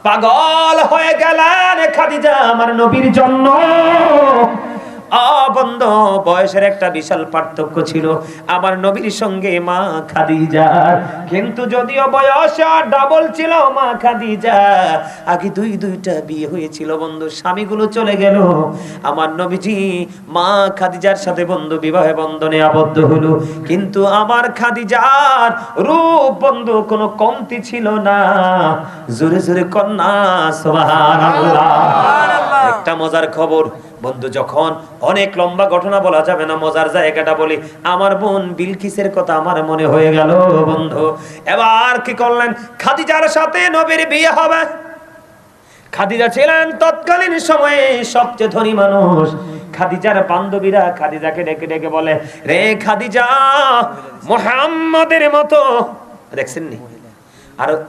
পাগল হয়ে গেলেন খাদিজা আমার নবীর জন্য। বন্ধু, বয়সের একটা বিশাল পার্থক্য ছিল আমার নবীর সঙ্গে মা খাদিজার, কিন্তু যদিও বয়স ডাবল ছিল মা খাদিজা, আগে দুইটা বিয়ে হয়েছিল বন্ধু, স্বামীগুলো চলে গেল। আমার নবীজি মা খাদিজার সাথে বন্ধু বিবাহে বন্ধনে আবদ্ধ হলো, কিন্তু আমার খাদিজার রূপ বন্ধু কোনো কমতি ছিল না। জোরে জোরে কন্যা সুবহানাল্লাহ। একটা মজার খবর বন্ধু, যখন অনেক লম্বা ঘটনা বলা যাবে না, মজার জায়গাটা বলি। আমার বোন বিলকিসের কথা আমার মনে হয়ে গেল বন্ধু। এবার কি করলেন, খাদিজার সাথে নবীর বিয়ে হবে। খাদিজা ছিলেন তৎকালীন সময়ে সবচেয়ে ধনী মানুষ। খাদিজার বান্ধবীরা খাদিজাকে ডেকে ডেকে বলে, রে খাদিজা, মুহাম্মাদের মতো, দেখছেন নি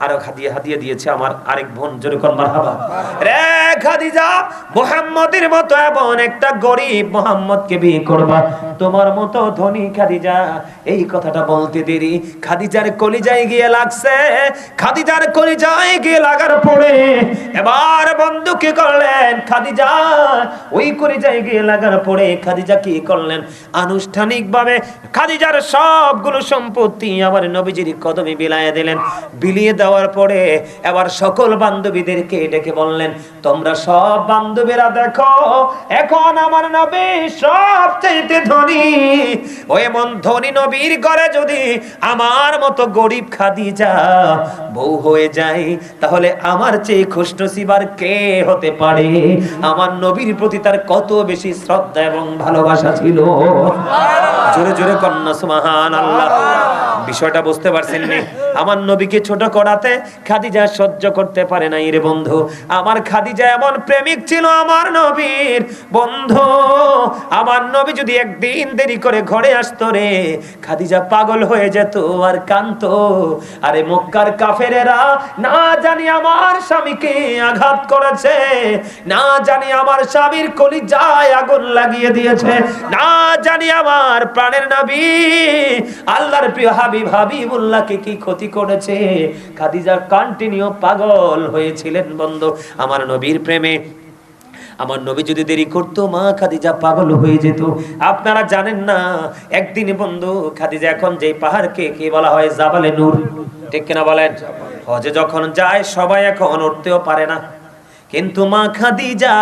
আরো হাদিয়া দিয়েছে আমার আরেক বোন, জোরে কোন মারহাবা। রে খাদিজা, মুহাম্মদের মতো এমন একটা গরিব মুহাম্মদকে বিয়ে করবা, তোমার মতো ধনী খাদিজা। এই কথাটা বলতে দেরি খাদিজার কলিজায় গিয়ে লাগছে। খাদিজার কলিজায় গিয়ে লাগার পরে এবার বন্ধু কি করলেন, খাদিজা ওই কলিজায় গিয়ে লাগার পরে খাদিজা কি করলেন, আনুষ্ঠানিকভাবে খাদিজার সবগুলো সম্পত্তি আমার নবীজির কদমে বিলায়ে দিলেন। বিলিয়ে দেওয়ার পরে এবার সকল বান্ধবীদেরকে ডেকে বললেন, তোমরা সব বান্ধবীরা দেখো, এখন আমার নবী সবচেয়ে ধনী। ও এমন ধনী নবীর ঘরে যদি আমার মতো গরিব খাদিজা বউ হয়ে যায়, তাহলে আমার চেয়ে খুশনসিব আর কে হতে পারে। আমার নবীর প্রতি তার কত বেশি শ্রদ্ধা এবং ভালোবাসা ছিল। জোরে জোরে কন্যা সুবহানাল্লাহ। বিষয়টা বুঝতে পারছেন নি? আমার নবীকে ছোট করাতে খাদিজা সহ্য করতে পারে নাই রে বন্ধু। আমার খাদিজা এমন প্রেমিক ছিল আমার নবীর বন্ধু, আমার নবী যদি একদিন দেরি করে ঘরে আসতো রে, খাদিজা পাগল হয়ে যেত আর কাঁদতো। আরে মক্কার কাফেরেরা না জানি আমার স্বামীকে আঘাত করেছে, না জানি আমার স্বামীর কলিজায় আগুন লাগিয়ে দিয়েছে, না জানি আমার প্রাণের নবী আল্লাহর প্রিয় হাবিবুল্লাহকে কি ক্ষতি করেছে। খাদিজা কন্টিনিউ পাগল হয়েছিলেন বন্ধু আমার নবীর প্রেমে। আমার নবী যদি দেরি করতো মা খাদিজা পাগল হয়ে যেত। আপনারা জানেন না, একদিন বন্ধু খাদিজা এখন যে পাহাড়কে কি বলা হয়, জাবালে নূর, ঠিক কিনা বলেন? হজে যখন যায় সবাই এখন উঠতেও পারে না, কিন্তু মা খাদিজা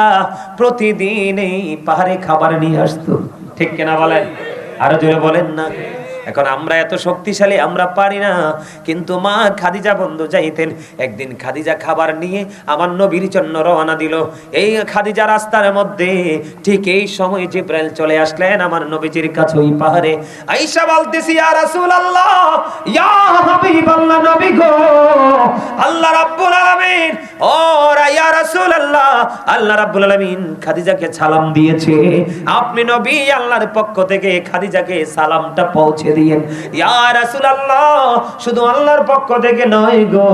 প্রতিদিন এই পাহাড়ে খাবার নিয়ে আসতো, ঠিক কিনা বলেন? আরো জোরে বলেন না। এখন আমরা এত শক্তিশালী, আমরা পারি না, কিন্তু মা খাদিজা বন্ধু যাইতেন। একদিন খাদিজা খাবার নিয়ে আমার নবীর জন্য রওনা দিল। এই খাদিজা রাস্তার মধ্যে ঠিক এই সময় জিবরাইল চলে আসলেন আমার নবীজির কাছে ওই পাহাড়ে। আয়েশা বলতেছি, ইয়া রাসূলুল্লাহ, ইয়া হাবিবাল্লাহ, নবী গো, আল্লাহ রাব্বুল আলামিন, ও ইয়া রাসূলুল্লাহ, আল্লাহ রাব্বুল আলামিন খাদিজাকে সালাম দিয়েছে, আপনি নবী আল্লাহর পক্ষ থেকে খাদিজাকে সালামটা পৌঁছে দিয়েন। ইয়া রাসূলুল্লাহ, শুধু আল্লাহর পক্ষ থেকে নয় গো,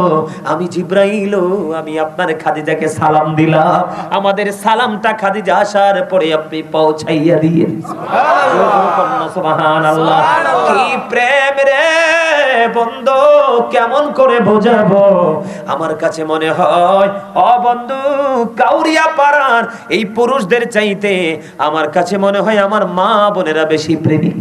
আমি জিবরাইল, আমি আপনার খাদিজাকে সালাম দিলাম, আমাদের সালামটা খাদিজা আসার পরে আপনি পৌঁছাইয়া দিয়েন। সুবহানাল্লাহ, সুবহানাল্লাহ। কি প্রেম রে বন্ধু, কেমন করে বোঝাবো? আমার কাছে মনে হয় ও বন্ধু, কাউরিয়া পাড়ার এই পুরুষদের চাইতে আমার কাছে মনে হয় আমার মা বোনেরা বেশি প্রেমিক।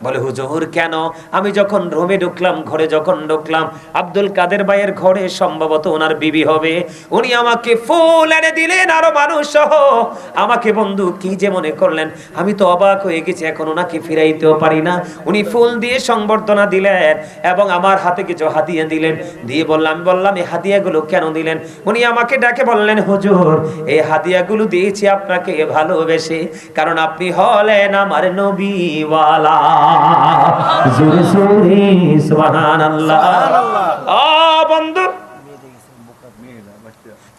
বলে হুজুর কেন? আমি যখন রুমে ঢুকলাম, ঘরে যখন ঢুকলাম, আব্দুল কাদের ভাইয়ের ঘরে সম্ভবত ওনার বিবি হবে, উনি আমাকে ফুল এনে দিলেন, আরো মানুষ সহ আমাকে বন্ধু কি যে মনে করলেন, আমি তো অবাক হয়ে গেছি। এখন ওনাকে ফিরাইতেও পারি না। উনি ফুল দিয়ে সংবর্ধনা দিলেন এবং আমার হাতে কিছু হাদিয়া দিলেন, দিয়ে বললাম এই হাদিয়াগুলো কেন দিলেন? উনি আমাকে ডাকে বললেন, হুজুর এই হাদিয়াগুলো দিয়েছি আপনাকে ভালোবেসে, কারণ আপনি হলেন আমার নবীওয়ালা। জোরে জোরে সুবহানাল্লাহ। বন্ধু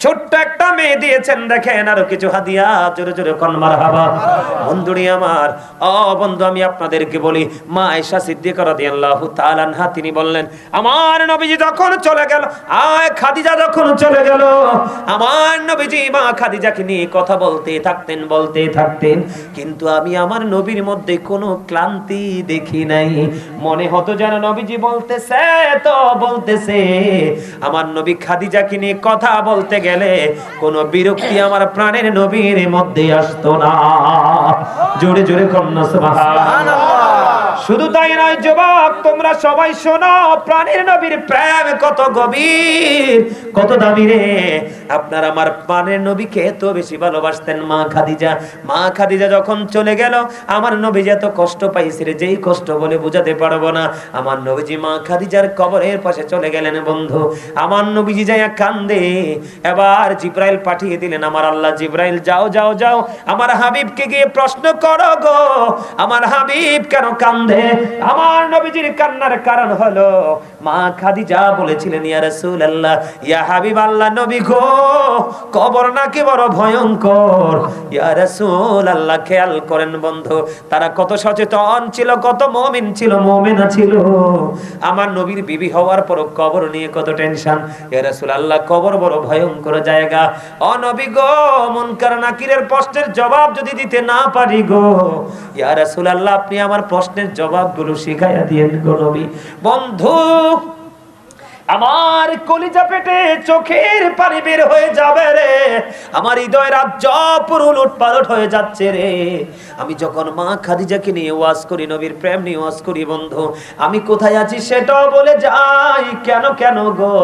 ছোট্ট একটা মেয়ে দিয়েছেন, দেখেন আরো কিছু হাদিয়া, জোরে জোরে কোন মারহাবা। বন্ধুরি আমার, ও বন্ধু, আমি আপনাদেরকে বলি, মা আয়েশা সিদ্দিকা রাদিয়াল্লাহু তাআলা আনহা তিনি বললেন, আমার নবীজি যখন চলে গেল, খাদিজা যখন চলে গেল, আমার নবীজি মা খাদিজাকে নিয়ে কথা বলতে থাকতেন, কিন্তু আমি আমার নবীর মধ্যে কোনো ক্লান্তি দেখি নাই। মনে হতো যেন নবীজি বলতেছে। আমার নবী খাদিজাকে নিয়ে কথা বলতে গেলে কোনো বিরক্তি আমার প্রাণের নবীর মধ্যে আসতো না। জোরে জোরে কন্যা সুবহানাল্লাহ। শুধু তাই নয় যুবক, তোমরা সবাই শোনো, প্রাণের নবীর প্রেম কত গভীর, কত দামি রে। আপনার আমার প্রাণের নবীকে এত বেশি ভালোবাসতেন মা খাদিজা। মা খাদিজা যখন চলে গেল, আমার নবীজি এত কষ্ট পাইছে রে, যেই কষ্ট বলে বোঝাতে পারবো না। আমার নবীজি মা খাদিজার কবরের পাশে চলে গেলেন বন্ধু। আমার নবীজি যাইয়া কান্দে। এবার জিব্রাইল পাঠিয়ে দিলেন, আমার আল্লাহ, জিব্রাইল যাও যাও যাও, আমার হাবিবকে গিয়ে প্রশ্ন করো গো, আমার হাবিব কেন কান্দে। আমার নবীজির কান্নার কারণ হলো, মা খাদিজা বলেছিলেন, ইয়া রাসূলুল্লাহ, ইয়া হাবিব আল্লাহ নবী গো, কবর নাকি বড় ভয়ঙ্কর। ইয়া রাসূলুল্লাহ, খেয়াল করেন বন্ধু, তারা কত সচেতন ছিল, কত মুমিন ছিল, মুমিনা ছিল। আমার নবীর বিবি হওয়ার পর কবর নিয়ে কত টেনশন। ইয়া রাসূলুল্লাহ, কবর বড় ভয়ঙ্কর জায়গা। ও নবী গো, মুনকার নাকিরের প্রশ্নের জবাব যদি দিতে না পারি গো, ইয়া রাসূলুল্লাহ, আপনি আমার প্রশ্নের জবাবগুলো শিখাইয়া দিয়েন গো নবী। বন্ধু, আমার কলিজা পেটে চোখের পানি বের হয়ে যাবে রে, আমার হৃদয় রাজ্য পুরো উলটপালট হয়ে যাচ্ছে রে। আমি যখন মা খাদিজাকে নিয়ে ওয়াজ করি, নবীর প্রেম নিয়ে ওয়াজ করি বন্ধু, আমি কোথায় আছি সেটাও বলে যাই। কেন কেন গো?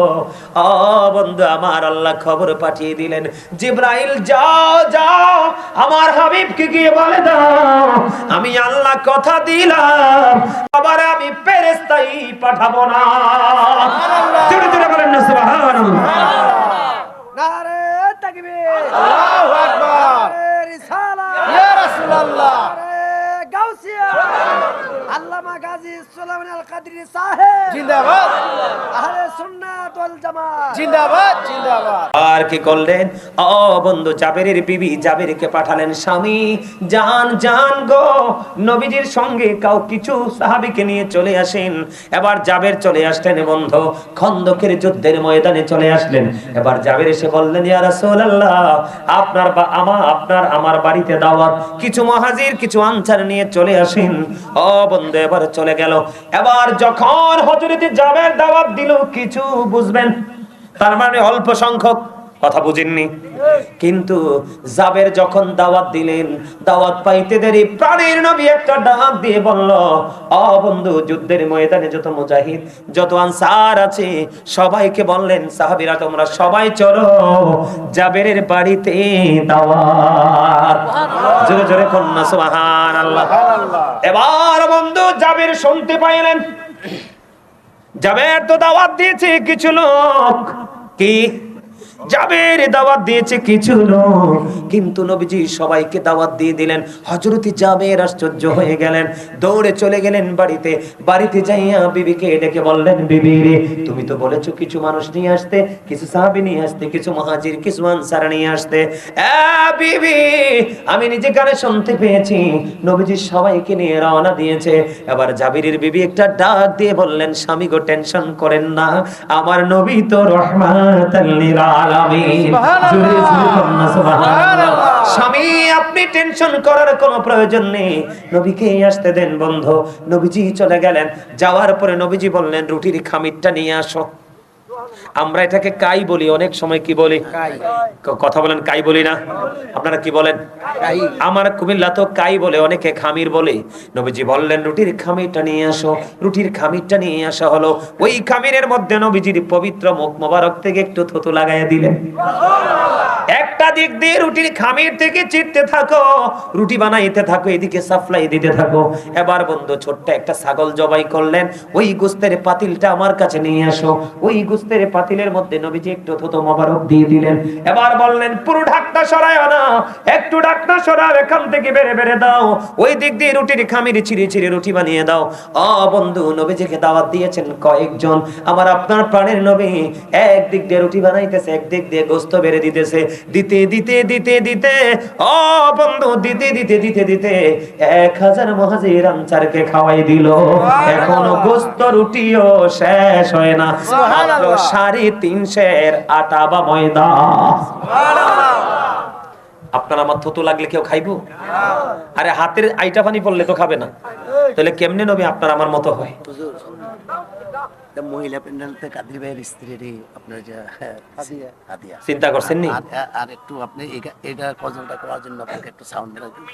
ও বন্ধু, আমার আল্লাহ খবর পাঠিয়ে দিলেন, জিব্রাইল যাও যাও, আমার হাবিবকে গিয়ে বলে দাও, আমি আল্লাহ কথা দিলাম, আবার আমি ফেরেশতাই পাঠাবো না। জোরে জোরে বলেন না সুবহানাল্লাহ। নারে তাকবীর, আল্লাহু আকবার, রিসালাত, ইয়া রাসূলুল্লাহ, গাউসিয়া, আল্লামা গাজী সুলাইমান আল কাদরি সাহেব জিন্দাবাদ, আহলে সুন্নাত ওয়াল জামাত জিন্দাবাদ জিন্দাবাদ। আর কি করলেন? ও বন্ধু, জাবেরের বিবি জাবেরকে পাঠালেন, স্বামী জান জান গো, নবীজির সঙ্গে কিছু সাহাবীকে নিয়ে চলে আসেন। এবার জাবের চলে আসলেন বন্ধু, খন্দকের যুদ্ধের ময়দানে চলে আসলেন। এবার জাবের এসে বললেন, ইয়া রাসূলুল্লাহ, আপনার আমার বাড়িতে দাওয়াত, কিছু মুহাজির কিছু আনসার নিয়ে চলে আসেন। ও বন্ধু, এবার চলে গেল। এবার যখন হযরত জাবের দাওয়াত দিল, কিছু বুঝবেন, তার মানে অল্প সংখ্যক, কথা বুঝেননি। কিন্তু জাবের যখন দাওয়াত দিলেন, দাওয়াত পাইতে দেরি, প্রাণের নবী একটা ডাক দিয়ে বলল, ও বন্ধু, যুদ্ধের ময়দানে যত মুজাহিদ, যত আনসার আছে, সবাইকে বললেন, সাহাবীরা তোমরা সবাই চলো, জাবেরের বাড়িতে দাওয়াত। জোরে জোরে কন্যা সুবহানাল্লাহ। এবার বন্ধু জাবের শুনতে পাইলেন, জাবের তো দাওয়াত দিয়েছে কিছু লোক, কি জাবের দাওয়াত দিয়েছে কিছু লোক, কিন্তু নবীজি সবাইকে দাওয়াত দিয়ে দিলেন। হযরত জাবের আশ্চর্য হয়ে গেলেন, দৌড়ে চলে গেলেন বাড়িতে। বাড়িতে যাইয়া বিবিকে ডেকে বললেন, বিবি রে, তুমি তো বলেছো কিছু মানুষ নিয়ে আসতে, কিছু সাহাবী নিয়ে আসতে, কিছু মুহাজির কিছু আনসার নিয়ে আসতে। বিবি, আমি নিজে কানে শুনতে পেয়েছি, নবীজি সবাইকে নিয়ে রওনা দিয়েছে। এবার জাবিরের বিবি একটা ডাক দিয়ে বললেন, স্বামী গো, টেনশন করেন না, আমার নবী তো রাহমাতাল লিল আলামিন। স্বামী, আপনি টেনশন করার কোনো প্রয়োজন নেই, নবীকে আসতে দেন। বন্ধু, নবীজি চলে গেলেন। যাওয়ার পরে নবীজি বললেন, রুটির খামিরটা নিয়ে আসো। আমরা এটাকে কাই বলি, অনেক সময় কি বলি, কথা বলেন, কাই বলি না? আপনারা কি বলেন? আমার কুমিল্লা তো কাই বলে, অনেকে খামির বলে। নবীজি বললেন, রুটির খামিরটা নিয়ে আসো। রুটির খামিরটা নিয়ে আসা হলো। ওই খামিরের মধ্যে নবীজির পবিত্র মুখ মোবারক থেকে একটু থুতু লাগাইয়া দিলেন। একটা দিক দিয়ে রুটির খামির থেকে চিড়তে থাকো, রুটি বানাইতে থাকো, এদিকে সাপ্লাই দিতে থাকো। এবার বন্ধু ছোট্ট একটা ছাগল জবাই করলেন, ওই গোস্তের পাতিলটা আমার কাছে নিয়ে আসো। ওই গোস্তের পাতিলের মধ্যে নবীজি একটু থুতু মোবারক দিয়ে দিলেন। এবার বললেন, পুরো ঢাকনা সরায় না, একটু ঢাকনা সরাও, এখান থেকে বেরে বেরে দাও, ওই দিক দিয়ে রুটির খামির ছিঁড়ে ছিঁড়ে রুটি বানিয়ে দাও। বন্ধু, নবীজিকে দাওয়াত দিয়েছেন কয়েকজন, আমার আপনার প্রাণের নবী একদিক দিয়ে রুটি বানাইতেছে, একদিক দিয়ে গোস্ত বেড়ে দিতেছে। দিতে দিতে দিতে দিতে ও বন্ধু দিতে দিতে দিতে দিতে 1000 মহাজির আনসারকে খাওয়াই দিল। এখনো গোস্ত রুটিও শেষ হয় না, মাত্র 350 আটা বা ময়দা। আপনার আমার থুতু লাগলে কেউ খাইবো? আরে হাতের আইটা পানি পড়লে তো খাবে না, তাহলে কেমনে নবী আপনার আমার মতো হয়? মহিলা প্যান্ডেলতে কাদের ভাইয়ের স্ত্রী আপনার যে হাদিয়া চিন্তা করছেন নি? আর একটু আপনি এটা গজলটা করার জন্য আপনাকে একটু সাউন্ড রাখবেন।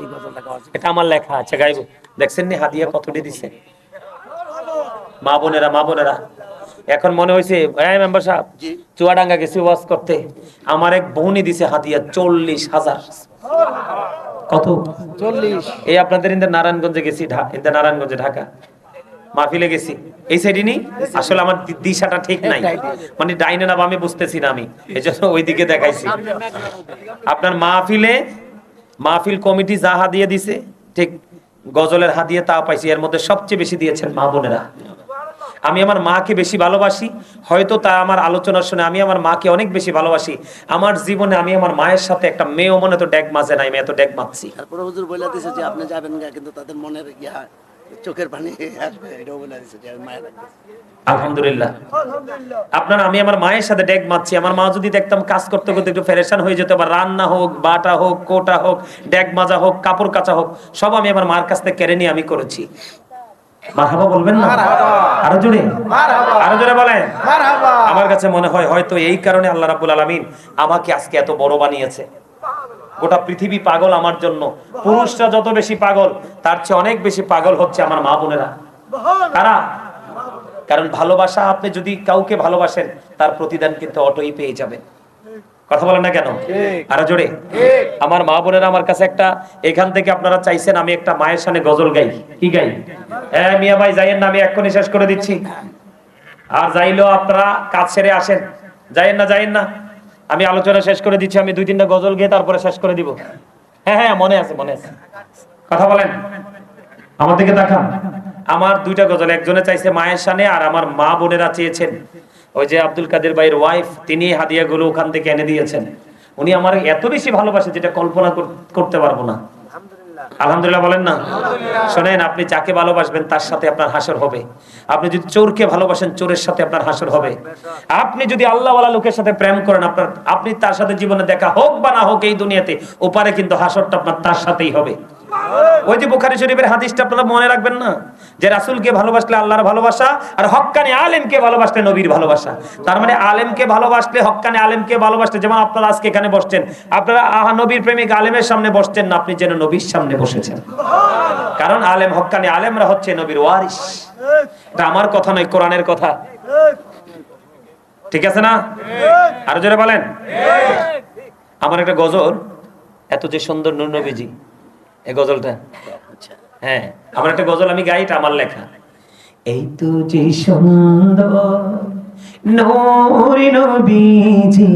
এই গজলটা গাওয়ার জন্য এটা আমার লেখা আছে, গাইবো। দেখছেন নি হাদিয়া কতটি দিছে? মা বোনেরা, মা বোনেরা, এখন মনে হয়েছে মেম্বার সাহেব চুয়াডাঙ্গা গেছি ওয়াজ করতে, আমার এক বোনই দিছে হাদিয়া 40,000। কত? 40। এই আপনাদের ইন্দা নারায়ণগঞ্জে গেছি, ইন্দা নারায়ণগঞ্জে ঢাকা মাহফিলে গেছি। এই সাইডে নি, আসলে আমার দিশাটা ঠিক নাই, মানে ডাইনে না বামে বুঝতেছি না আমি, এজন্য ওইদিকে দেখাইছি। আপনার মাহফিল কমিটি যা হাদিয়া দিছে, ঠিক গজলের হাদিয়া তা পাইছি। এর মধ্যে সবচেয়ে বেশি দিয়েছেন মা বোনেরা। আমি আমার মাকে বেশি ভালোবাসি, হয়তো তা আমার আলোচনা শুনে আমি আমার মাকে অনেক বেশি ভালোবাসি। আমার জীবনে আমি আমার মায়ের সাথে একটা মেয়েও মনে তো ড্যাগ মাঝে নাই, আমি এত ড্যাগ মারছি। তারপরে হুজুর বলে দিয়েছে যে আপনি যাবেন না, কিন্তু তাদের মনের চোখের পানি আসবে, এটাও বলে দিয়েছে যে মায়ের রাখবে। আলহামদুলিল্লাহ, আপনার আমি আমার মায়ের সাথে ড্যাগ মারছি। আমার মা যদি দেখতাম কাজ করতে করতে একটু ফেরেশান হয়ে যেত, বা রান্না হোক, বাটা হোক, কোটা হোক, ড্যাগ মাজা হোক, কাপড় কাচা হোক, সব আমি আমার মার কাছ থেকে কেড়ে নিয়ে আমি করেছি। মারহাবা বলবেন না? আরো জোরে, আরো জোরে বলেন মারহাবা। আমার কাছে মনে হয় হয়তো এই কারণে আল্লাহ রাব্বুল আলামিন আমাকে আজকে এত বড় বানিয়েছে। গোটা পৃথিবী পাগল আমার জন্য। পুরুষরা যত বেশি পাগল, তার চেয়ে অনেক বেশি পাগল হচ্ছে আমার মা বোনেরা। কারা? কারণ ভালোবাসা, আপনি যদি কাউকে ভালোবাসেন তার প্রতিদান কিন্তু অটোই পেয়ে যাবেন। কথা বলেন না কেন? আরো জোরে। আমার মা বোনেরা আমার কাছে একটা, এখান থেকে আপনারা চাইছেন আমি একটা মায়ের সামনে গজল গাই। কি গাই? হ্যাঁ মিয়া ভাই যাইয়েন না, আমি এক্ষুনি শেষ করে দিচ্ছি। আর যাইলেও আপনারা কাজ সেরে আসেন, যাইয়েন না, আমি আলোচনা শেষ করে দিচ্ছি। আমি 2-3টা গজল গিয়ে তারপরে শেষ করে দিব। হ্যাঁ মনে আছে। কথা বলেন, আমার দিকে তাকান। আমার 2টা গজল, একজনে চাইছে মায়ের সামনে, আর আমার মা বোনেরা চেয়েছেন, ওই যে আব্দুল কাদের ভাইয়ের ওয়াইফ, তিনি হাদিয়াগুলো ওখান থেকে এনে দিয়েছেন। উনি আমার এত বেশি ভালোবাসে যেটা কল্পনা করতে পারবো না। আলহামদুলিল্লাহ বলেন না? শোনেন, আপনি যাকে ভালোবাসবেন তার সাথে আপনার হাসর হবে। আপনি যদি চোরকে ভালোবাসেন, চোরের সাথে আপনার হাসর হবে। আপনি যদি আল্লাহওয়ালা লোকের সাথে প্রেম করেন, আপনি তার সাথে জীবনে দেখা হোক বা না হোক এই দুনিয়াতে, ওপারে কিন্তু হাসরটা আপনার তার সাথেই হবে। ওই যে বুখারী শরীফের হাদিসটা আপনারা মনে রাখবেন না, যে রাসূলকে ভালোবাসলে আল্লাহর ভালোবাসা, আর হক্কানি আলেমকে ভালোবাসলে নবীর ভালোবাসা। তার মানে আলেমকে ভালোবাসলে, হক্কানি আলেমকে ভালোবাসলে, যেমন আপনারা আজকে এখানে বসছেন, আপনারা নবীর প্রেমিক আলেমের সামনে বসছেন না, আপনি যেন নবীর সামনে বসেছেন। কারণ আলেম, হক্কানি আলেমরা হচ্ছে নবীর ওয়ারিস। এটা আমার কথা নয়, কোরআনের কথা। ঠিক আছে না? আরো জোরে বলেন। আমার একটা গজল, এত যে সুন্দর নূর নবীজি, এই গজলটা, হ্যাঁ আমার একটা গজল আমি গাই, এটা আমার লেখা। এই তো যে সুন্দর নূর নবীজি,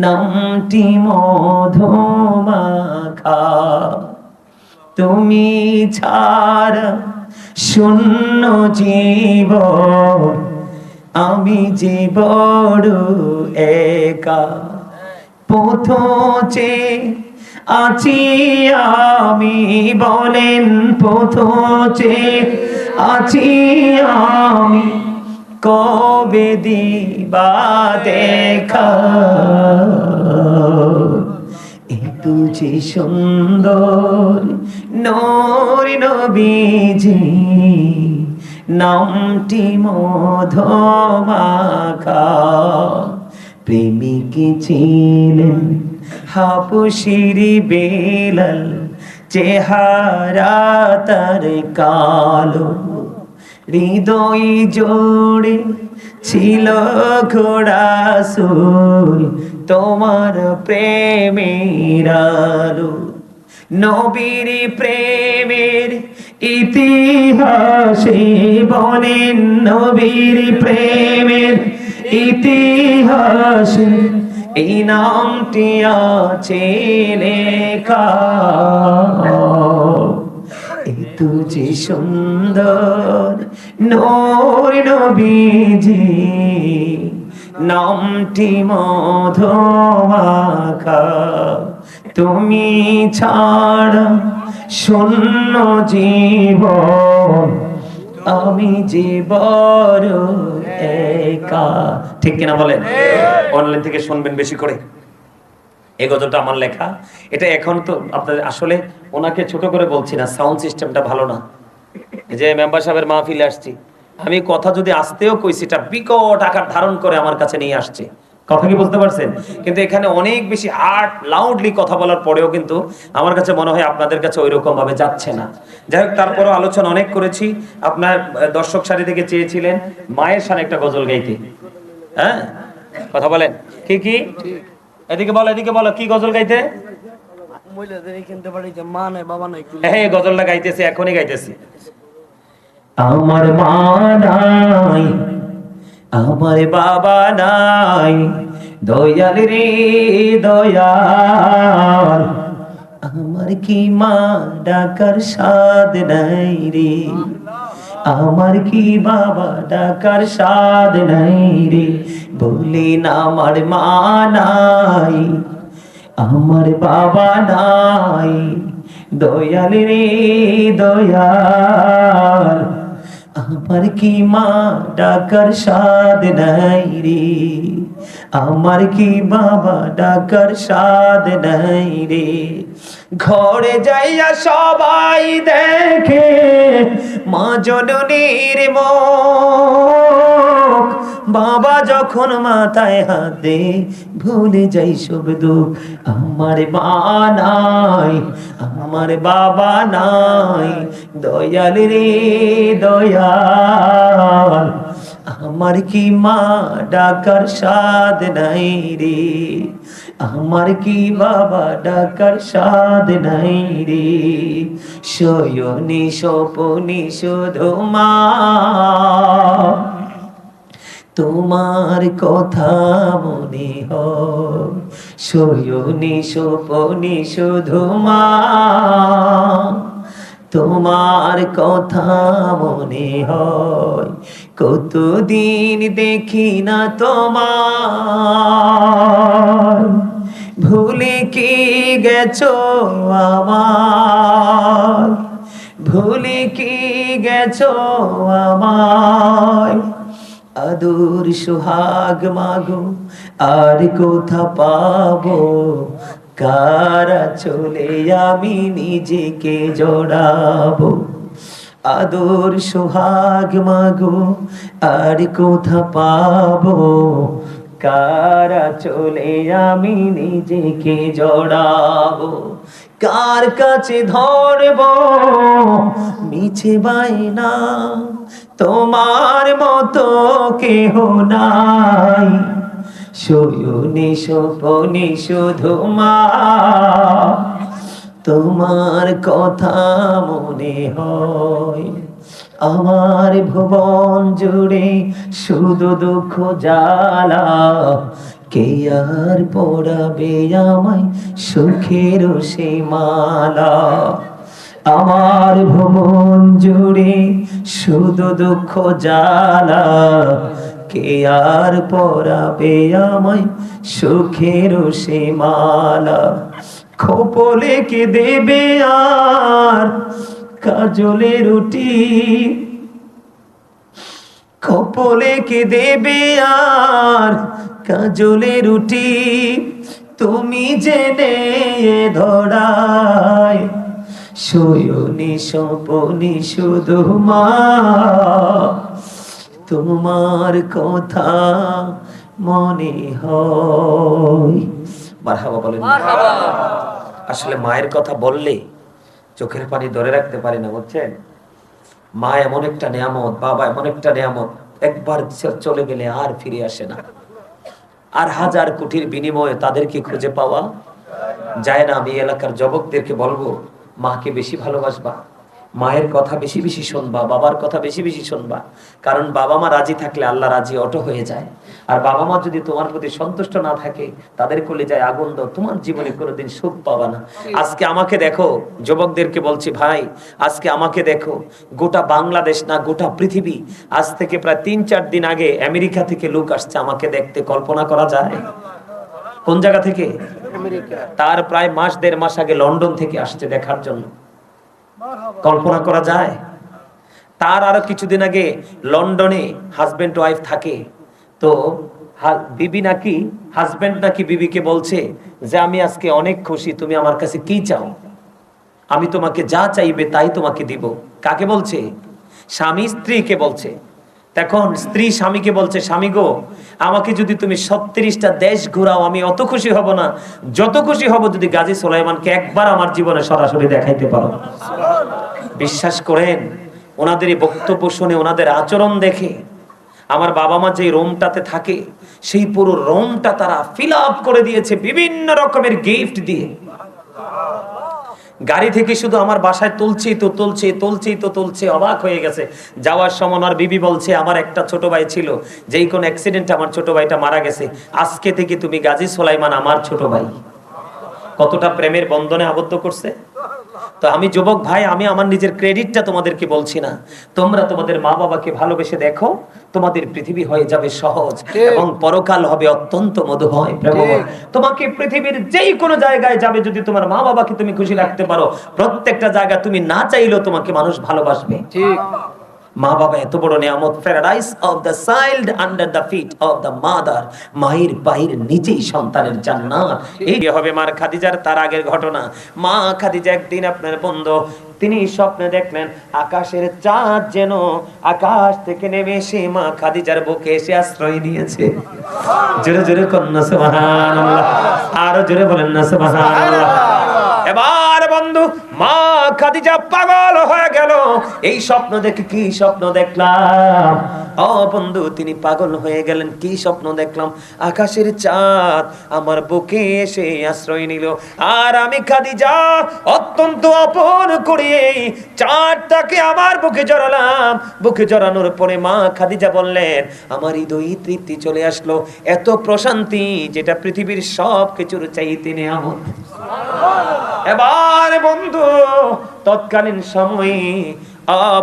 নামটি মধুমাখা, তুমি ছাড়া শূন্য জীবন, আমি যে বড় একা, পথে আছি আমি, বলেন পথে আছি আমি, কবে দিবা দেখা, একটু যে সুন্দর নূর নবীজি, নামটি মধুমাখা, প্রেমিক ছিলেন হাবশীর বেলাল, চেহারা তার কালো, হৃদয় জোড়ে ছিল ঘোড়া সুর, তোমার প্রেমের আলো। নবীর প্রেমের ইতিহাসে বলেন, নবীর প্রেমের ইতিহাসে এই নামটি আছে লেখা। তুঝে সুন্দর নূর নবীজি নামটি মধুমাখা তুমি ছাড়া শূন্য জীবন আমি যে বড় একা। ঠিক কিনা বলেন? অনলাইন থেকে শুনবেন বেশি করে। এই গজলটা আমার লেখা। এটা এখন তো আপনাদের আসলে ওনাকে ছোট করে বলছি না, সাউন্ড সিস্টেমটা ভালো না। এই যে মেম্বার সাহেবের মাহফিলে আসছি, আমি কথা যদি আসতেও কইছি, এটা বিকট আকার ধারণ করে আমার কাছে নিয়ে আসছে। কথা কি বুঝতে পারছেন? কিন্তু এখানে অনেক বেশি হার্ড লাউডলি কথা বলার পরেও কিন্তু আমার কাছে মনে হয় আপনাদের কাছে ওই রকম ভাবে যাচ্ছে না। যাই হোক, তারপরও আলোচনা অনেক করেছি। আপনার দর্শক সারি থেকে চেয়েছিলেন মায়ের শানে একটা গজল গাইতে। হ্যাঁ, কথা বলেন। কি কি? এদিকে বলো কি গজল গাইতে? হ্যাঁ, গজলটা গাইতেছি, এখনই গাইতেছি। আমার মা নাই, আমার বাবা নাই, দয়াল রে দয়াল, আমার কি মা ডাকার সাদ নাই রে, আমার কি বাবা ডাকার সাদ নাই রে, বলি না আমার মা নাই, আমার বাবা নাই, দয়াল রে দয়াল, আমার কি মা ডাকার সাদ নাই রে, আমার কি বাবা ডাকার সাদ নাই রে। ঘরে যাইয়া সবাই দেখে মা জননীর মুখ, বাবা যখন মাথায় হাত দে ভুলে যাই সব দুঃখ। আমার মা নাই, আমার বাবা নাই, দয়াল রে দয়াল, আমার কি মা ডাকার সাদ নাই রে, আমার কি বাবা ডাকার সাদ নাই রে। শয়নি স্বপনি শুধু মা তোমার কথা মনে হয়, শয়নি স্বপনি শুধু মা তোমার কথা মনে হয়, কতদিন দেখি না তোমার, ভুলে কি গেছো আমার, ভুলে কি গেছো আমায়, আদর সোহাগ মাগো আর কোথা পাবো, কারা চলে আমি নিজেকে জড়াবো, আদর সোহাগ মাগো আর কোথা পাবো, কারা চলে আমি নিজেকে জড়াবো, কার কাছে ধরবো মিছে বায়না, তোমার মতো কেহ নাই, শয়নি স্বপনি শুধু মা তোমার কথা মনে হয়। আমার ভুবন জুড়ে শুধু দুঃখ জ্বালা, কে আর পড়াবে আমায় সুখের সে মালা, আমার ভুবন জুড়ে শুধু দুঃখ জ্বালা, কে আর পরাবে আমায় সুখের সে মালা, খোপলে কে দেবে আর কাজলে রুটি, খোপলে কে দেবে আর কাজলে রুটি, তুমি জেনে ধরায়, শয়নি স্বপনি শুধু মা তোমার কথা মনে হয়। মারহাবা বলেন। আসলে মায়ের কথা বললে চোখের পানি ধরে রাখতে পারি না, বুঝছেন? মা এমন একটা নিয়ামত, বাবা এমন একটা নিয়ামত, একবার চলে গেলে আর ফিরে আসে না, আর হাজার কোটির বিনিময়ে তাদেরকে খুঁজে পাওয়া যায় না। আমি এলাকার যুবকদেরকে বলবো, মাকে বেশি ভালোবাসবা, মায়ের কথা বেশি বেশি শুনবা, বাবার কথা বেশি বেশি শুনবা, কারণ বাবা মা রাজি থাকলে আল্লাহ রাজি অটো হয়ে যায়। আর বাবা মা যদি তোমার প্রতি সন্তুষ্ট না থাকে, তাদের কলিজায় আগুন দাও, তোমার জীবনে কোনোদিন সুখ পাবা না। আজকে আমাকে দেখো, যুবকদেরকে বলছি ভাই, আজকে আমাকে দেখো, গোটা বাংলাদেশ না গোটা পৃথিবী, আজ থেকে প্রায় 3-4 দিন আগে আমেরিকা থেকে লোক আসছে আমাকে দেখতে, কল্পনা করা যায়? কোন জায়গা থেকে? তার প্রায় মাস 1.5 মাস আগে লন্ডন থেকে আসছে দেখার জন্য, কল্পনা করা যায়? তার আরো কিছুদিন আগে লন্ডনে হাজবেন্ড ওয়াইফ থাকে, তো বিবি নাকি হাজবেন্ড নাকি বিবিকে বলছে যে আমি আজকে অনেক খুশি, তুমি আমার কাছে কি চাও, আমি তোমাকে যা চাইবে তাই তোমাকে দিব। কাকে বলছে? স্বামী স্ত্রীকে বলছে। তখন স্ত্রী স্বামীকে বলছে, স্বামী গো, আমাকে যদি তুমি 37টা দেশ ঘোরাও আমি অত খুশি হব না, যত খুশি হব যদি গাজী সুলাইমানকে একবার আমার জীবনে সরাসরি দেখাইতে পারো। বিশ্বাস করেন, ওনাদের এই বক্তব্য শুনে, ওনাদের আচরণ দেখে আমার বাবা মা যে রুমটাতে থাকে সেই পুরো রুমটা তারা ফিল আপ করে দিয়েছে বিভিন্ন রকমের গিফট দিয়ে। গাড়ি থেকে শুধু আমার বাসায় তুলছে, অবাক হয়ে গেছে। যাওয়ার সময় আর বিবি বলছে, আমার একটা ছোট ভাই ছিল, যেই কোন অ্যাক্সিডেন্টে আমার ছোট ভাইটা মারা গেছে, আজকে থেকে তুমি গাজী সুলাইমান আমার ছোট ভাই। কতটা প্রেমের বন্ধনে আবদ্ধ করছে। তো আমি যুবক ভাই, আমি আমার নিজের ক্রেডিটটা তোমাদেরকে বলছি না, তোমরা তোমাদের মা বাবাকে ভালোবেসে দেখো, তোমাদের পৃথিবী হয়ে যাবে সহজ এবং পরকাল হবে অত্যন্ত মধুময় প্রেমময়। তোমাকে পৃথিবীর যেই কোনো জায়গায় যাবে, যদি তোমার মা বাবাকে তুমি খুশি রাখতে পারো, প্রত্যেকটা জায়গা তুমি না চাইলেও তোমাকে মানুষ ভালোবাসবে। ঠিক, মা বাবা এত বড় নিয়ামত, paradise of the child under the feet of the mother, মায়ের পায়ের নিচেই সন্তানের জান্নাত। এই হবে মার খাদিজার তার আগের ঘটনা। মা খাদিজা একদিন আপনার বন্ধু, তিনি স্বপ্নে দেখলেন আকাশের চাঁদ যেন আকাশ থেকে নেমে এসে মা খাদিজার বুকে এসে আশ্রয় নিয়েছে। জোরে জোরে কন্যা সুবহানাল্লাহ, আরো জোরে বলেন না সুবহানাল্লাহ। এবার বন্ধু, মা খাদিজা পাগল হয়ে গেল। এই স্বপ্ন দেখে, কি স্বপ্ন দেখলাম? ও বন্ধু, তিনি পাগল হয়ে গেলেন। কি স্বপ্ন দেখলাম? আকাশের চাঁদ আমার বুকে এসে আশ্রয় নিল, আর আমি খাদিজা অত্যন্ত আপন করে চাঁদটাকে আমার বুকে জড়ালাম। বুকে জড়ানোর পরে মা খাদিজা বললেন, আমার হৃদয়ে তৃপ্তি চলে আসলো, এত প্রশান্তি যেটা পৃথিবীর সব কিছুর চাইতে নিয়ামত। এবার বন্ধু, তৎকালীন সময়ে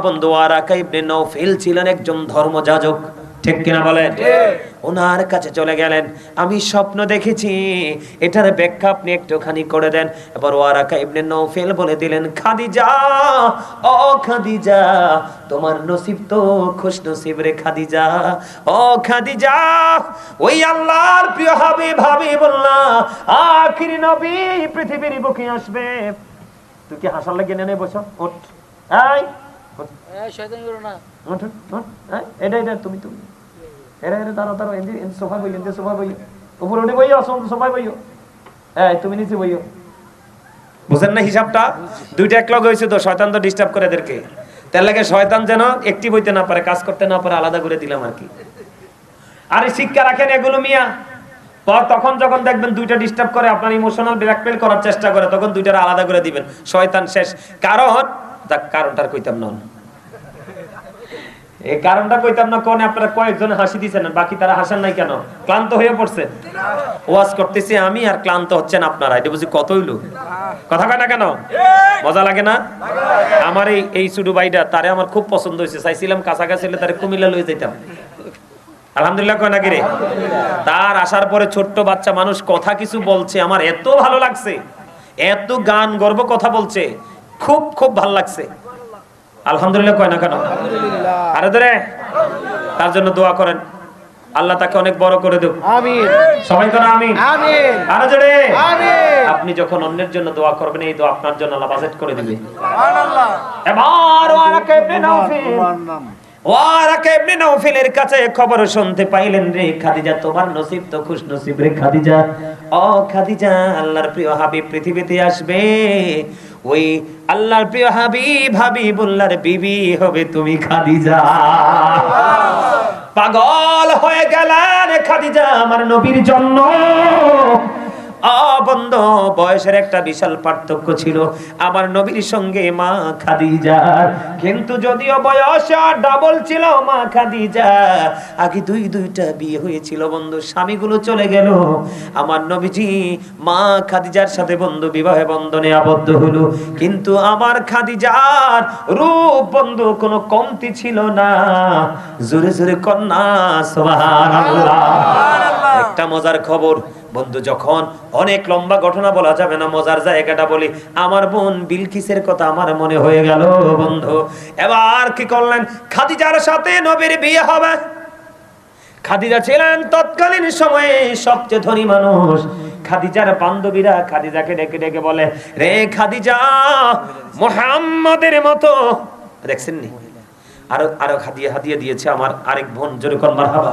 বন্ধু ওয়ারাকা ইবনে নওফেল ছিলেন একজন ধর্মযাজক, ঠিক কিনা বলেন? ওনার কাছে চলে গেলেন, আমি স্বপ্ন দেখেছি, এটার ব্যাখ্যা আপনি একটুখানি করে দেন। এবার ওয়ারাকা ইবনে নওফেল বলে দিলেন, খাদিজা, ও খাদিজা, তোমার নসিব তো খুশ নসিব রে খাদিজা। ও খাদিজা, ওই আল্লাহর প্রিয় হাবিবুল্লাহ আখিরি নবী পৃথিবীর বুকে আসবে। তুই কি হাসার লাগিয়ে নেনে বসো, ওঠ, এই শয়তানি করো না, ওঠ ওঠ, এটা এটা তুমি তুমি এরা এরা দাঁড়াও দাঁড়াও, এনদি এন সোফা বইও, এনদি সোফা বইও, উপরে উঠে বইও, সোফা বইও, এই তুমি নিচে বইও। বুঝেন না হিসাবটা? দুইটা এক লগ হয়েছে তো, শয়তান তো ডিস্টার্ব করে এদেরকে, তার লাগে শয়তান যেন একটি বইতে না পারে, কাজ করতে না পারে, আলাদা করে দিলাম আর কি। আরে শিক্ষা রাখেন এগুলো মিয়া। তখন যখন দেখবেন দুইটা ডিস্টার্ব করে, আপনার ইমোশনাল ব্ল্যাকমেল করার চেষ্টা করে, তখন দুইটার আলাদা করে দিবেন, শয়তান শেষ। কারণটা কইতাম না, এই কারণটা কইতাম না। কোন আপনারা কয়েকজন হাসি দিচ্ছেন, বাকি তারা হাসেন নাই কেন? ক্লান্ত হয়ে পড়ছেন। ওয়াজ করতেছি আমি আর ক্লান্ত হচ্ছেন আপনারা, এটা বুঝি কত হইলো? কথা কয় না কেন? মজা লাগে না? আমার এই ছোট ভাইটা, তারে আমার খুব পছন্দ হয়েছে, চাইছিলাম কাছাকাছি হলে তারে কুমিল্লা লয়ে যেতাম। আলহামদুলিল্লাহ কয় নাকি রে? তার আসার পরে ছোট্ট বাচ্চা মানুষ কথা কিছু বলছে, আমার এত ভালো লাগছে, এত গান গর্ব কথা বলছে, খুব খুব ভালো লাগছে। আলহামদুলিল্লাহ কয় না কেন? আরে ধরে তার জন্য দোয়া করেন, আল্লাহ তাকে অনেক বড় করে দেব। আমিন, সবাই কোন আমিন। আমিন, আরে ধরে আমিন। আপনি যখন অন্যের জন্য দোয়া করবেন, এই দোয়া আপনার জন্য আল্লাহ বাজেট করে দিবে। সুবহানাল্লাহ। এবার Waraqa ibn Nawfal, Waraqa ibn নওফেলের কাছে খবর শুনতে পাইলেন, রে খাদিজা, তোমার নসিব তো খুশ নসিব রে খাদিজা। ও খাদিজা, আল্লাহর প্রিয় হাবিব পৃথিবীতে আসবে, ওই আল্লাহর প্রিয় হাবিবুল্লাহর বিবি হবে তুমি খাদিজা। পাগল হয়ে গেলেন খাদিজা আমার নবীর জন্য। বন্ধু, বয়সের একটা বিশাল পার্থক্য ছিল আমার নবীর সঙ্গে মা খাদিজার। কিন্তু যদিও বয়স ডাবল ছিল মা খাদিজা, আগে দুইটা বিয়ে হয়েছিল বন্ধু, স্বামীগুলো চলে গেল। আমার নবীজি মা খাদিজার সাথে বন্ধু বিবাহে বন্ধনে আবদ্ধ হলো। কিন্তু আমার খাদিজার রূপ বন্ধু কোনো কমতি ছিল না। জোরে জোরে কন্যা সুবহানাল্লাহ। একটা মজার খবর বন্ধু, যখন অনেক লম্বা ঘটনা বলা যাবে না, মজার জায়গাটা বলি। আমার বোন বিলকিসের কথা আমার মনে হয়ে গেল বন্ধু। এবার কি করলেন? খাদিজার সাথে নবীর বিয়ে হবে। খাদিজা ছিলেন তৎকালীন সময়ে সবচেয়ে ধনী মানুষ। খাদিজার বান্ধবীরা খাদিজাকে ডেকে ডেকে বলে, রে খাদিজা, মুহাম্মাদের মতো, দেখছেন নি আরো হাদিয়া দিয়েছে আমার আরেক বোন, জোরে কোন মারহাবা।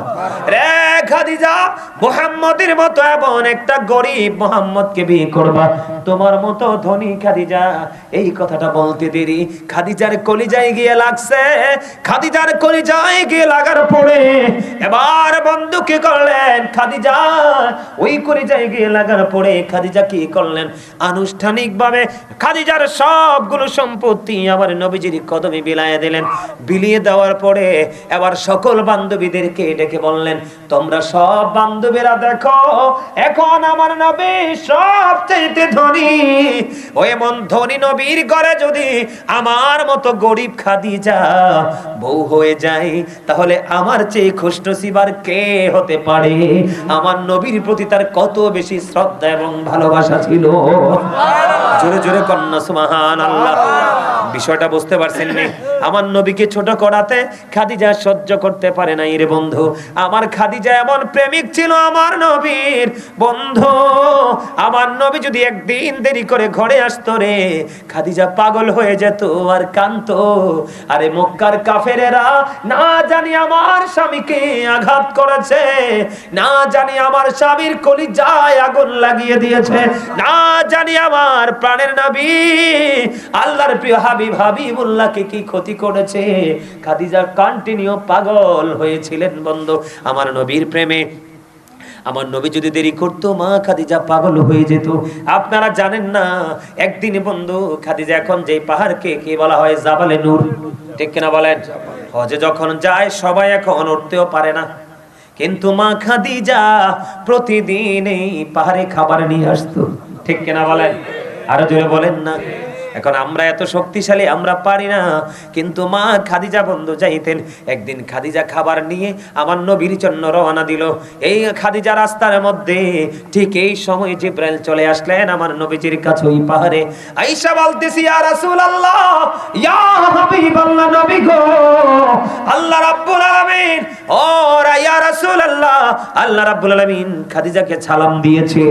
রে খাদিজা, মুহাম্মাদের মতো এমন একটা গরিব মুহাম্মদকে বিয়ে করবা, তোমার মতো ধনী খাদিজা। এই কথাটা বলতে দেরি খাদিজার কলিজায় গিয়ে লাগছে। খাদিজার কলিজায় গিয়ে লাগার পরে এবার বন্ধু কি করলেন? খাদিজা ওই কলিজায় গিয়ে লাগার পরে খাদিজা কি করলেন? আনুষ্ঠানিকভাবে খাদিজার সবগুলো সম্পত্তি আমার নবীজির কদমে বিলায় দিলেন। বিলিয়ে দেওয়ার পরে এবার সকল বান্ধবীদেরকে ডেকে বললেন, তোমরা সব বান্ধবীরা দেখো, এখন আমার নবী সবচেয়ে ধনী। ও এমন ধনী নবীর ঘরে যদি আমার মতো গরিব খাদিজা বউ হয়ে যায়, তাহলে আমার চেয়ে খুশনসিব আর কে হতে পারে? আমার নবীর প্রতি তার কত বেশি শ্রদ্ধা এবং ভালোবাসা ছিল। জোরে জোরে কন্যা সুবহানাল্লাহ। বিষয়টা বুঝতে পারছেন নি? আমার নবীকে ছোট করাতে খাদিজা সহ্য করতে পারে নাই রে বন্ধু। আমার খাদিজা এমন প্রেমিক ছিল আমার নবীর বন্ধু। আমার নবী যদি একদিন দেরি করে ঘরে আসতো রে, খাদিজা পাগল হয়ে যেত আর কাঁদতো। আরে মক্কার কাফেরেরা না জানি আমার স্বামীকে আঘাত করেছে, না জানি আমার স্বামীর কলিজায় আগুন লাগিয়ে দিয়েছে, না জানি আমার প্রাণের নবী আল্লাহর প্রিয় হাবিব হাবিবুল্লাহকে কি ক্ষতি করেছে। খাদিজা কন্টিনিউ পাগল হয়েছিলেন বন্ধু আমার নবীর প্রেমে। আমার নবী যদি দেরি করতো মা খাদিজা পাগল হয়ে যেত। আপনারা জানেন না, একদিন বন্ধু খাদিজা এখন যে পাহাড়কে কি বলা হয়? জাবালে নূর, ঠিক কিনা বলেন? হজে যখন যায় সবাই এখন উঠতেও পারে না, কিন্তু মা খাদিজা প্রতিদিন এই পাহাড়ে খাবার নিয়ে আসতো, ঠিক কিনা বলেন? আরো জোরে বলেন না। এখন আমরা এত শক্তিশালী, আমরা পারি না, কিন্তু মা খাদিজা বন্ধু যাইতেন। একদিন খাদিজা খাবার নিয়ে আমার নবীর জন্য রওনা দিল। এই খাদিজা রাস্তার মধ্যে ঠিক এই সময় জিবরাইল চলে আসলেন আমার নবীজির কাছে ওই পাহাড়ে। আয়েশা বলতেছি, ইয়া রাসূলুল্লাহ, ইয়া হাবিবাল্লাহ, নবী গো, আল্লাহ রাব্বুল আলামিন, ও ইয়া রাসূলুল্লাহ, আল্লাহ রাব্বুল আলামিন খাদিজাকে সালাম দিয়েছে।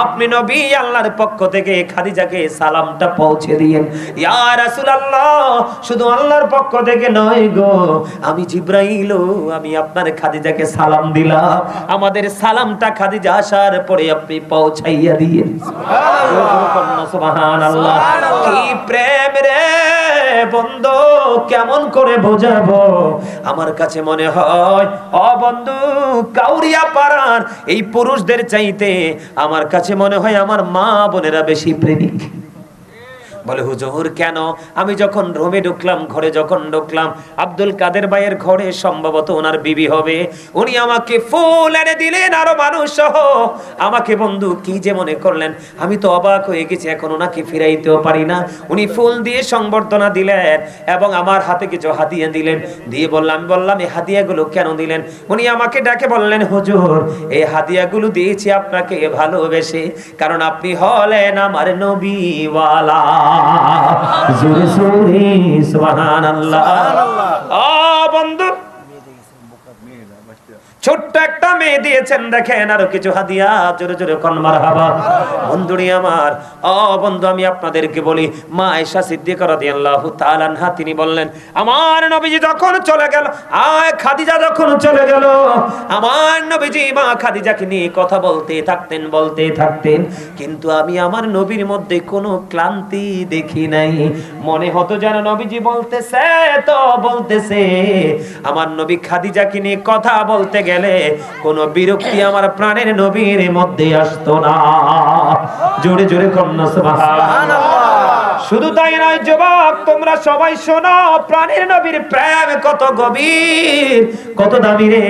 আপনি নবী আল্লাহর পক্ষ থেকে খাদিজাকে সালামটা পৌঁছে দিয়েন। ইয়া রাসূলুল্লাহ, শুধু আল্লাহর পক্ষ থেকে নয় গো, আমি জিবরাইল, আমি আপনার খাদিজাকে সালাম দিলাম। আমাদের সালামটা খাদিজা আসার পরে আপনি পৌঁছাইয়া দিয়েন। সুবহানাল্লাহ। কি প্রেম রে বন্ধু, কেমন করে বোঝাবো? আমার কাছে মনে হয় ও বন্ধু, কাউরিয়া পাড়ার এই পুরুষদের চাইতে আমার কাছে মনে হয় আমার মা বোনেরা বেশি প্রেমিক। বলে হুজুর কেন? আমি যখন রুমে ঢুকলাম, ঘরে যখন ঢুকলাম, আব্দুল কাদের ভাইয়ের ঘরে সম্ভবত ওনার বিবি হবে, উনি আমাকে ফুল এনে দিলেন, আরো মানুষ সহ আমাকে বন্ধু কি যে মনে করলেন, আমি তো অবাক হয়ে গেছি। এখন ওনাকে ফিরাইতেও পারি না। উনি ফুল দিয়ে সংবর্ধনা দিলেন এবং আমার হাতে কিছু হাদিয়া দিলেন। দিয়ে বললাম এই হাদিয়াগুলো কেন দিলেন? উনি আমাকে ডাকে বললেন, হুজুর এই হাদিয়াগুলো দিয়েছি আপনাকে ভালোবেসে, কারণ আপনি হলেন আমার নবীওয়ালা। জোরে জোরে সুবহানাল্লাহ। ও বন্ধু, ছোট্ট একটা মেয়ে দিয়েছেন, দেখেন আরো কিছু হাদিয়া, জোরে জোরে কোন মারহাবা। বন্ধুরি আমার, ও বন্ধু, আমি আপনাদেরকে বলি, মা আয়েশা সিদ্দিকা রাদিয়াল্লাহু তাআলা আনহা তিনি বললেন, আমার নবীজি যখন চলে গেল, খাদিজা যখন চলে গেল, আমার নবীজি মা খাদিজাকে নিয়ে কথা বলতে থাকতেন, কিন্তু আমি আমার নবীর মধ্যে কোনো ক্লান্তি দেখি নাই। মনে হতো যেন নবীজি বলতেছে। আমার নবী খাদিজাকে নিয়ে কথা বলতে গেলে কোন কোনো বিরক্তি আমার প্রাণের নবীর মধ্যে আসতো না। জোরে জোরে কন্যা সুবহানাল্লাহ। শুধু তাই নয় যুবক, তোমরা সবাই শোনো, প্রাণের নবীর প্রেম কত গভীর, কত দামি রে।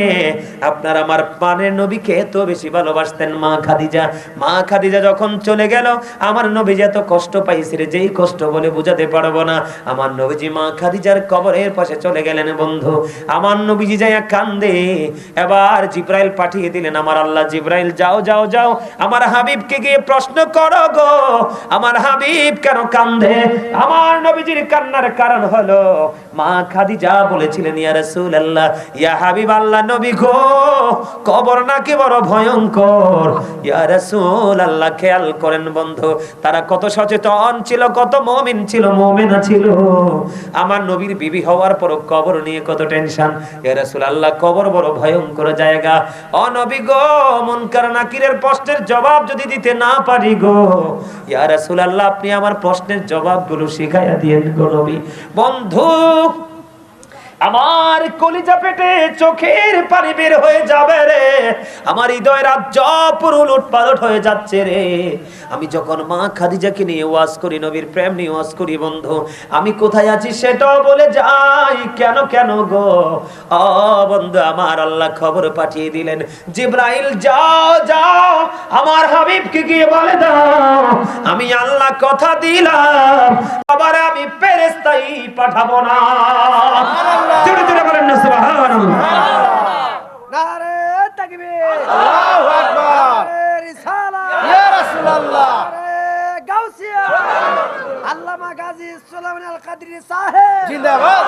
আপনার আমার প্রাণের নবীকে এত বেশি ভালোবাসতেন মা খাদিজা। মা খাদিজা যখন চলে গেল, আমার নবীজি এত কষ্ট পাইছে রে, যেই কষ্ট বলে বোঝাতে পারবো না। আমার নবীজি মা খাদিজার কবরের পাশে চলে গেলেন বন্ধু। আমার নবীজি যাইয়া কান্দে। এবার জিব্রাইল পাঠিয়ে দিলেন, আমার আল্লাহ জিব্রাইল যাও যাও যাও, আমার হাবিবকে গিয়ে প্রশ্ন করো গো, আমার হাবিব কেন কান্দে। আমার নবীজির কান্নার কারণ হলো মা খাদিজা বলেছিলেন, ইয়া রাসূলুল্লাহ, ইয়া হাবিব আল্লাহ নবী গো, কবর নাকি বড় ভয়ঙ্কর। ইয়া রাসূলুল্লাহ, খেয়াল করেন বন্ধু, তারা কত সচেতন ছিল, কত মুমিন ছিল, মুমিনা ছিল। আমার নবীর বিবি হওয়ার পর কবর নিয়ে কত টেনশন। ইয়া রাসূলুল্লাহ, কবর বড় ভয়ঙ্কর জায়গা। ও নবী গো, মুনকার নাকিরের প্রশ্নের জবাব যদি দিতে না পারি গো, ইয়া রাসূলুল্লাহ, আপনি আমার প্রশ্নের জবাবগুলো শিখাইয়া দিয়েন গো নবী। বন্ধু, আমার কলিজা পেটে চোখের পানি বের হয়ে যাবে রে, আমার হৃদয় রাজ্য পুরো উলটপালট হয়ে যাচ্ছে রে। আমি যখন মা খাদিজাকে নিয়ে ওয়াজ করি, নবীর প্রেম নিয়ে ওয়াজ করি বন্ধু, আমি কোথায় আছি সেটাও বলে যাই। কেন কেন গো? ও বন্ধু, আমার আল্লাহ খবর পাঠিয়ে দিলেন, জিব্রাইল যাও যাও, আমার হাবিবকে গিয়ে বলে দাও, আমি আল্লাহ কথা দিলাম, আবার আমি ফেরেশতাই পাঠাবো না। জোরে জোরে বলেন না সুবহানাল্লাহ। নারে তাকবীর, আল্লাহু আকবার, রিসালাত, ইয়া রাসূলুল্লাহ, গাউসিয়া, আল্লামা গাজী সুলাইমান আল কাদরি সাহেব জিন্দাবাদ,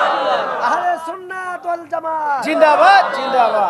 আহলে সুন্নাত ওয়াল জামাত জিন্দাবাদ জিন্দাবাদ।